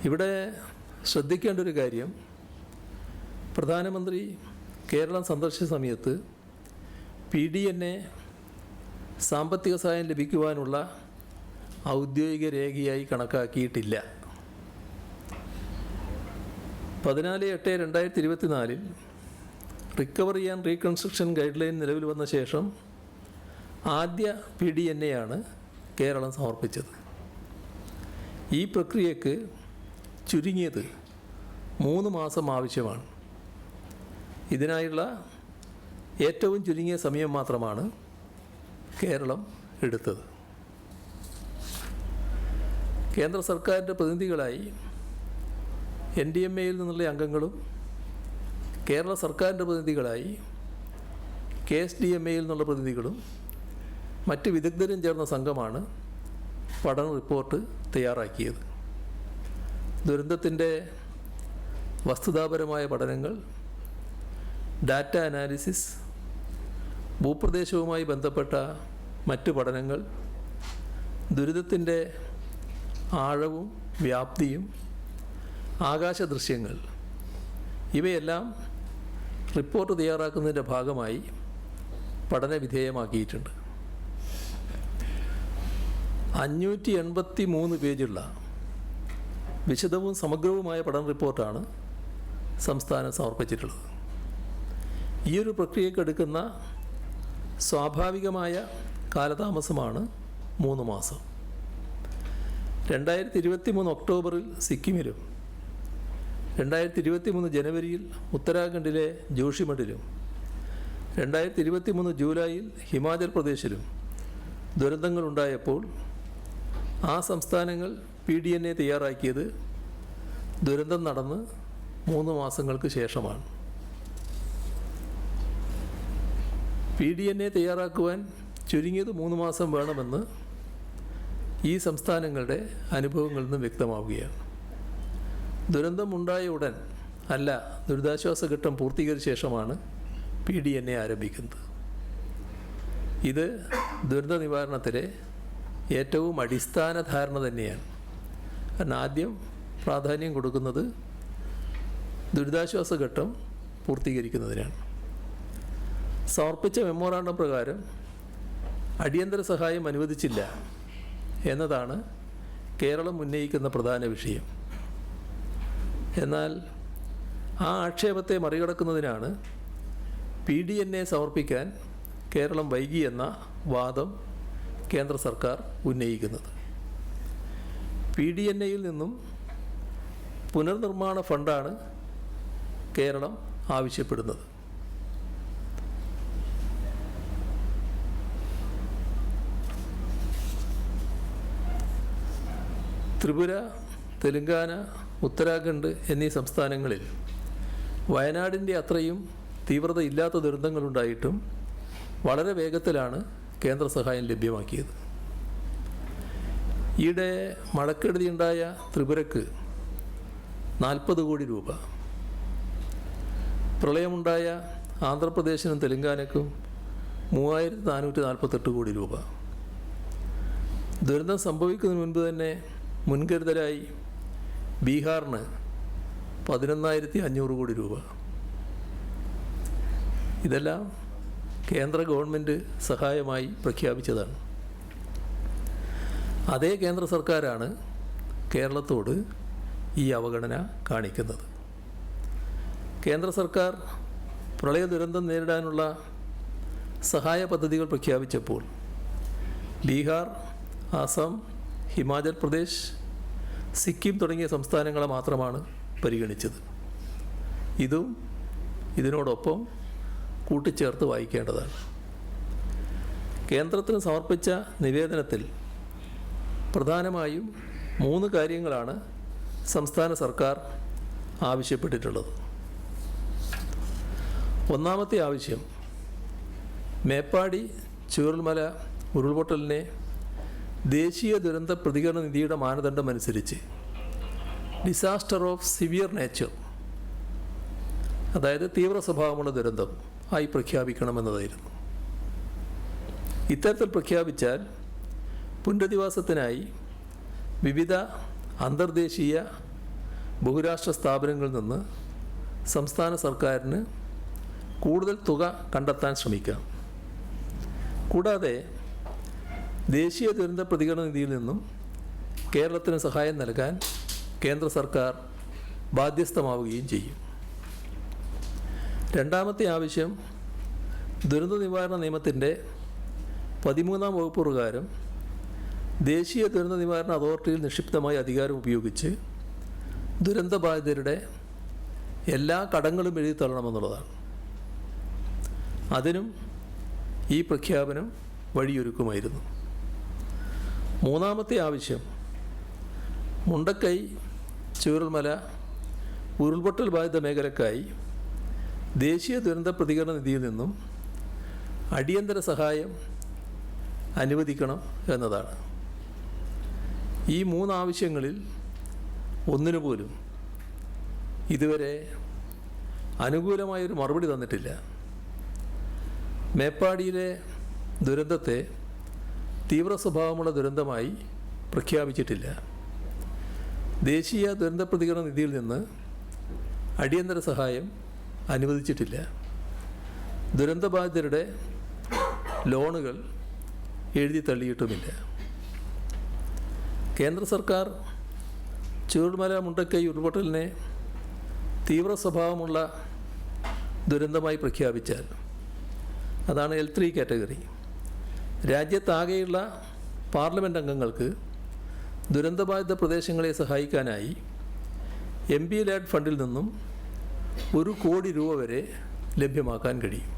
ഇവിടെ ശ്രദ്ധിക്കേണ്ട ഒരു കാര്യം, പ്രധാനമന്ത്രി കേരളം സന്ദർശിച്ച സമയത്ത് PDNA സാമ്പത്തിക സഹായം ലഭിക്കുവാനുള്ള ഔദ്യോഗിക രേഖയായി കണക്കാക്കിയിട്ടില്ല. 14/8/2024 recovery and reconstruction guide line നിലവിൽ വന്ന ശേഷം ആദ്യ PDNA ആണ് കേരളം സമർപ്പിച്ചത്. ഈ പ്രക്രിയക്ക് ചുരുങ്ങിയത് 3 മാസം ആവശ്യമാണ്. ഇതിനായുള്ള ഏറ്റവും ചുരുങ്ങിയ സമയം മാത്രമാണ് കേരളം എടുത്തത്. കേന്ദ്ര സർക്കാരിൻ്റെ പ്രതിനിധികളായി NDMAയിൽ നിന്നുള്ള അംഗങ്ങളും കേരള സർക്കാരിൻ്റെ പ്രതിനിധികളായി KSDMAയിൽ നിന്നുള്ള പ്രതിനിധികളും മറ്റ് വിദഗ്ധരും ചേർന്ന സംഘമാണ് പഠന റിപ്പോർട്ട് തയ്യാറാക്കിയത്. ദുരന്തത്തിൻ്റെ വസ്തുതാപരമായ പഠനങ്ങൾ, ഡാറ്റ അനാലിസിസ്, ഭൂപ്രദേശവുമായി ബന്ധപ്പെട്ട മറ്റ് പഠനങ്ങൾ, ദുരിതത്തിൻ്റെ ആഴവും വ്യാപ്തിയും ആകാശ ദൃശ്യങ്ങൾ, ഇവയെല്ലാം റിപ്പോർട്ട് തയ്യാറാക്കുന്നതിൻ്റെ ഭാഗമായി പഠന വിധേയമാക്കിയിട്ടുണ്ട്. 583 പേജുള്ള വിശദവും സമഗ്രവുമായ പഠന റിപ്പോർട്ടാണ് സംസ്ഥാനം സമർപ്പിച്ചിട്ടുള്ളത്. ഈയൊരു പ്രക്രിയക്കെടുക്കുന്ന സ്വാഭാവികമായ കാലതാമസമാണ് 3 മാസം. 2023 ഒക്ടോബറിൽ സിക്കിമിലും 2023 ജനുവരിയിൽ ഉത്തരാഖണ്ഡിലെ ജോഷിമഠിലും 2023 ജൂലൈയിൽ ഹിമാചൽ പ്രദേശിലും ദുരന്തങ്ങളുണ്ടായപ്പോൾ ആ സംസ്ഥാനങ്ങൾ PDNA തയ്യാറാക്കിയത് ദുരന്തം നടന്ന് 3 മാസങ്ങൾക്ക് ശേഷമാണ്. PDNA തയ്യാറാക്കുവാൻ ചുരുങ്ങിയത് 3 മാസം വേണമെന്ന് ഈ സംസ്ഥാനങ്ങളുടെ അനുഭവങ്ങളിൽ നിന്ന് വ്യക്തമാവുകയാണ്. ദുരന്തമുണ്ടായ ഉടൻ അല്ല, ദുരിതാശ്വാസ ഘട്ടം പൂർത്തീകരിച്ച ശേഷമാണ് PDNA ആരംഭിക്കുന്നത്. ഇത് ദുരന്ത നിവാരണത്തിലെ ഏറ്റവും അടിസ്ഥാന ധാരണ തന്നെയാണ്. കാരണം ആദ്യം പ്രാധാന്യം കൊടുക്കുന്നത് ദുരിതാശ്വാസ ഘട്ടം പൂർത്തീകരിക്കുന്നതിനാണ്. സമർപ്പിച്ച മെമ്മോറാണ്ടം പ്രകാരം അടിയന്തര സഹായം അനുവദിച്ചില്ല എന്നതാണ് കേരളം ഉന്നയിക്കുന്ന പ്രധാന വിഷയം. എന്നാൽ ആ ആക്ഷേപത്തെ മറികടക്കുന്നതിനാണ് PDNA സമർപ്പിക്കാൻ കേരളം വൈകി എന്ന വാദം കേന്ദ്ര സർക്കാർ ഉന്നയിക്കുന്നത്. PDNAയിൽ നിന്നും പുനർനിർമ്മാണ ഫണ്ടാണ് കേരളം ആവശ്യപ്പെടുന്നത്. ത്രിപുര, തെലുങ്കാന, ഉത്തരാഖണ്ഡ് എന്നീ സംസ്ഥാനങ്ങളിൽ വയനാടിൻ്റെ അത്രയും തീവ്രത ഇല്ലാത്ത ദുരന്തങ്ങളുണ്ടായിട്ടും വളരെ വേഗത്തിലാണ് കേന്ദ്ര സഹായം ലഭ്യമാക്കിയത്. ഈയിടെ മഴക്കെടുതിയുണ്ടായ ത്രിപുരക്ക് 40 കോടി രൂപ, പ്രളയമുണ്ടായ ആന്ധ്രാപ്രദേശിനും തെലുങ്കാനയ്ക്കും 3448 കോടി രൂപ, ദുരന്തം സംഭവിക്കുന്നതിന് മുൻപ് തന്നെ മുൻകരുതലായി ബീഹാറിന് 11,500 കോടി രൂപ. ഇതെല്ലാം കേന്ദ്ര ഗവൺമെൻറ് സഹായമായി പ്രഖ്യാപിച്ചതാണ്. അതേ കേന്ദ്ര സർക്കാരാണ് കേരളത്തോട് ഈ അവഗണന കാണിക്കുന്നത്. കേന്ദ്ര സർക്കാർ പ്രളയ ദുരന്തം നേരിടാനുള്ള സഹായ പദ്ധതികൾ പ്രഖ്യാപിച്ചപ്പോൾ ബീഹാർ, ആസാം, ഹിമാചൽ പ്രദേശ്, സിക്കിം തുടങ്ങിയ സംസ്ഥാനങ്ങളെ മാത്രമാണ് പരിഗണിച്ചത്. ഇതും ഇതിനോടൊപ്പം കൂട്ടിച്ചേർത്ത് വായിക്കേണ്ടതാണ്. കേന്ദ്രത്തിന് സമർപ്പിച്ച നിവേദനത്തിൽ പ്രധാനമായും 3 കാര്യങ്ങളാണ് സംസ്ഥാന സർക്കാർ ആവശ്യപ്പെട്ടിട്ടുള്ളത്. ഒന്നാമത്തെ ആവശ്യം, മേപ്പാടി ചൂരൽമല ഉരുൾപൊട്ടലിനെ ദേശീയ ദുരന്ത പ്രതികരണ നിധിയുടെ മാനദണ്ഡമനുസരിച്ച് ഡിസാസ്റ്റർ ഓഫ് സിവിയർ നേച്ചർ, അതായത് തീവ്ര സ്വഭാവമുള്ള ദുരന്തം ആയി പ്രഖ്യാപിക്കണമെന്നതായിരുന്നു. ഇത്തരത്തിൽ പ്രഖ്യാപിച്ചാൽ പുനരധിവാസത്തിനായി വിവിധ അന്തർദേശീയ ബഹുരാഷ്ട്ര സ്ഥാപനങ്ങളിൽ നിന്ന് സംസ്ഥാന സർക്കാരിന് കൂടുതൽ തുക കണ്ടെത്താൻ ശ്രമിക്കാം. കൂടാതെ ദേശീയ ദുരന്ത പ്രതികരണ നിധിയിൽ നിന്നും കേരളത്തിന് സഹായം നൽകാൻ കേന്ദ്ര സർക്കാർ ബാധ്യസ്ഥമാവുകയും ചെയ്യും. രണ്ടാമത്തെ ആവശ്യം, ദുരന്ത നിവാരണ നിയമത്തിൻ്റെ 13-ാം വകുപ്പ് പ്രകാരം ദേശീയ ദുരന്ത നിവാരണ അതോറിറ്റിയിൽ നിക്ഷിപ്തമായ അധികാരം ഉപയോഗിച്ച് ദുരന്തബാധിതരുടെ എല്ലാ കടങ്ങളും എഴുതി തള്ളണമെന്നുള്ളതാണ്. അതിനും ഈ പ്രഖ്യാപനം വഴിയൊരുക്കുമായിരുന്നു. മൂന്നാമത്തെ ആവശ്യം, മുണ്ടക്കൈ, ചൂരൽമല ഉരുൾപൊട്ടൽ ബാധിത മേഖലക്കായി ദേശീയ ദുരന്ത പ്രതികരണ നിധിയിൽ നിന്നും അടിയന്തര സഹായം അനുവദിക്കണം എന്നതാണ്. ഈ മൂന്നാവശ്യങ്ങളിൽ ഒന്നിനു പോലും ഇതുവരെ അനുകൂലമായൊരു മറുപടി തന്നിട്ടില്ല. മേപ്പാടിയിലെ ദുരന്തത്തെ തീവ്ര സ്വഭാവമുള്ള ദുരന്തമായി പ്രഖ്യാപിച്ചിട്ടില്ല. ദേശീയ ദുരന്ത പ്രതികരണ നിധിയിൽ നിന്ന് അടിയന്തര സഹായം അനുവദിച്ചിട്ടില്ല. ദുരന്തബാധിതരുടെ ലോണുകൾ എഴുതി തള്ളിയിട്ടുമില്ല. കേന്ദ്ര സർക്കാർ ചൂരൽമല മുണ്ടക്കൈ ഉരുൾപൊട്ടലിനെ തീവ്ര സ്വഭാവമുള്ള ദുരന്തമായി പ്രഖ്യാപിച്ചാൽ, അതാണ് L3 കാറ്റഗറി, രാജ്യത്താകെയുള്ള പാർലമെൻറ്റ് അംഗങ്ങൾക്ക് ദുരന്തബാധിത പ്രദേശങ്ങളെ സഹായിക്കാനായി MP-LAD ഫണ്ടിൽ നിന്നും 1 കോടി രൂപ വരെ ലഭ്യമാക്കാൻ കഴിയും.